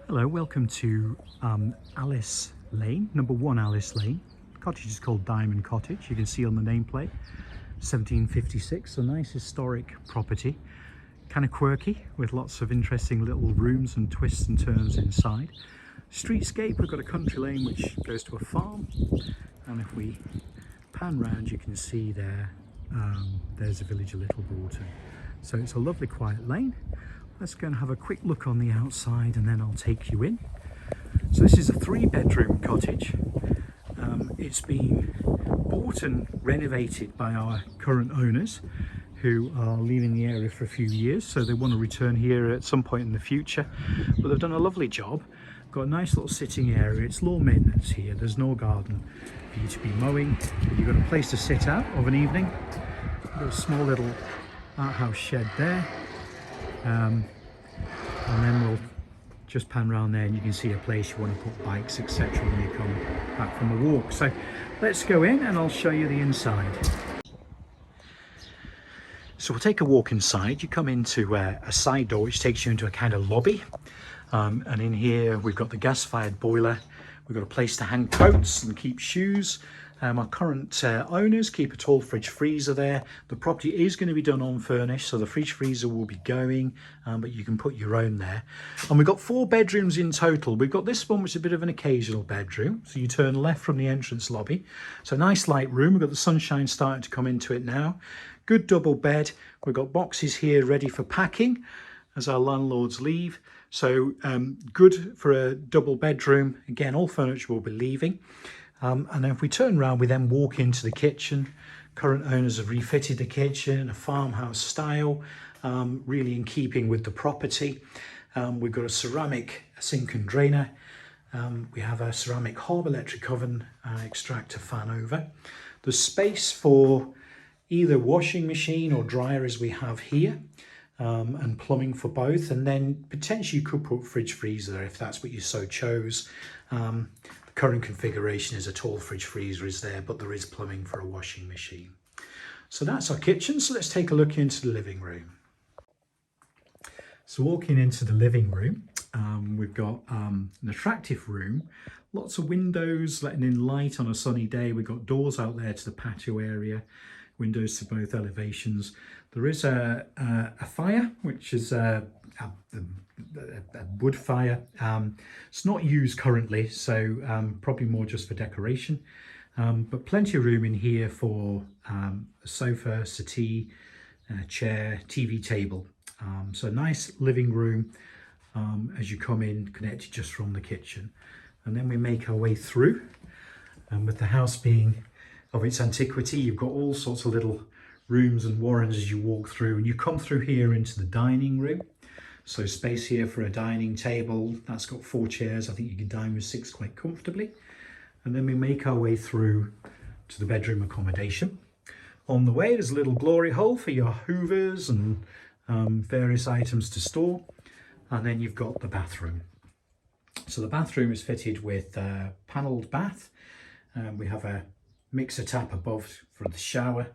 Hello, welcome to Alice Lane, number 1 Alice Lane. The cottage is called Diamond Cottage. You can see on the nameplate, 1756, a nice historic property. Kind of quirky, with lots of interesting little rooms and twists and turns inside. Streetscape, we've got a country lane which goes to a farm. And if we pan round, you can see there, there's a village of Little Broughton. So it's a lovely quiet lane. Let's go and have a quick look on the outside and then I'll take you in. So this is a 3-bedroom cottage. It's been bought and renovated by our current owners who are leaving the area for a few years, so they want to return here at some point in the future. But they've done a lovely job. Got a nice little sitting area. It's low maintenance here. There's no garden for you to be mowing. You've got a place to sit out of an evening. Got a small little outhouse shed there. And then we'll just pan around there and you can see a place you want to put bikes, etc. when you come back from a walk. So let's go in and I'll show you the inside. So we'll take a walk inside. You come into a side door which takes you into a kind of lobby. And in here we've got the gas-fired boiler. We've got a place to hang coats and keep shoes. Our current owners keep a tall fridge freezer there. The property is going to be done unfurnished, so the fridge freezer will be going, but you can put your own there. And we've got 4 bedrooms in total. We've got this one which is a bit of an occasional bedroom, so you turn left from the entrance lobby. So nice light room. We've got the sunshine starting to come into it now. Good double bed. We've got boxes here ready for packing as our landlords leave. So good for a double bedroom. Again, all furniture will be leaving. And then if we turn around, we then walk into the kitchen. Current owners have refitted the kitchen, a farmhouse style, really in keeping with the property. We've got a ceramic sink and drainer. We have a ceramic hob, electric oven, extractor fan over. There's space for either washing machine or dryer as we have here, and plumbing for both. And then potentially you could put fridge freezer there if that's what you so chose. Current configuration is a tall fridge freezer is there, but there is plumbing for a washing machine. So that's our kitchen. So let's take a look into the living room. So walking into the living room, we've got an attractive room, lots of windows letting in light on a sunny day. We've got doors out there to the patio area, windows to both elevations. There is a fire, which is a wood fire. It's not used currently, so probably more just for decoration, but plenty of room in here for a sofa, settee, chair, TV table. So nice living room as you come in, connected just from the kitchen. And then we make our way through, and with the house being of its antiquity, you've got all sorts of little rooms and warrens as you walk through, and you come through here into the dining room. So space here for a dining table. That's got 4 chairs. I think you can dine with 6 quite comfortably. And then we make our way through to the bedroom accommodation. On the way, there's a little glory hole for your hoovers and various items to store. And then you've got the bathroom. So the bathroom is fitted with a panelled bath. We have a mixer tap above for the shower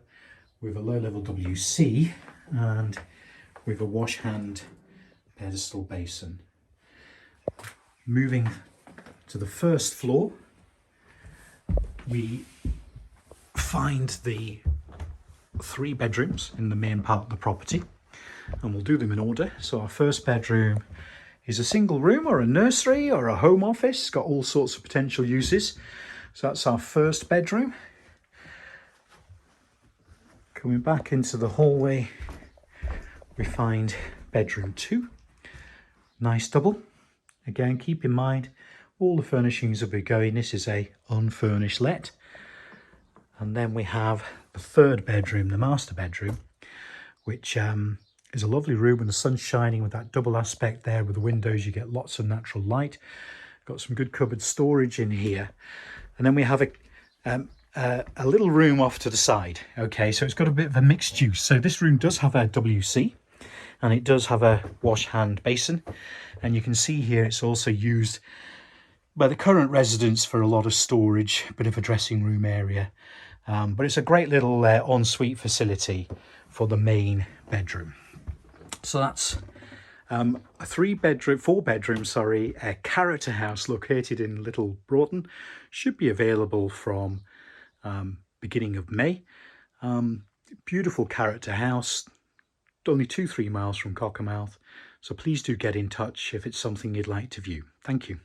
with a low-level WC, and with a wash hand pedestal basin. Moving to the first floor, we find the 3 bedrooms in the main part of the property, and we'll do them in order. So our first bedroom is a single room or a nursery or a home office. Got all sorts of potential uses. So that's our first bedroom. Coming back into the hallway, we find bedroom 2. Nice double. Again, keep in mind all the furnishings will be going. This is a unfurnished let. And then we have the 3rd bedroom, the master bedroom, which is a lovely room when the sun's shining with that double aspect there with the windows. You get lots of natural light. Got some good cupboard storage in here. And then we have a little room off to the side. Okay, so it's got a bit of a mixed use. So this room does have a WC, and it does have a wash hand basin, and you can see here it's also used by the current residents for a lot of storage, a bit of a dressing room area, but it's a great little ensuite facility for the main bedroom. So that's A four bedroom, a character house located in Little Broughton should be available from beginning of May. Beautiful character house, only 2-3 miles from Cockermouth. So please do get in touch if it's something you'd like to view. Thank you.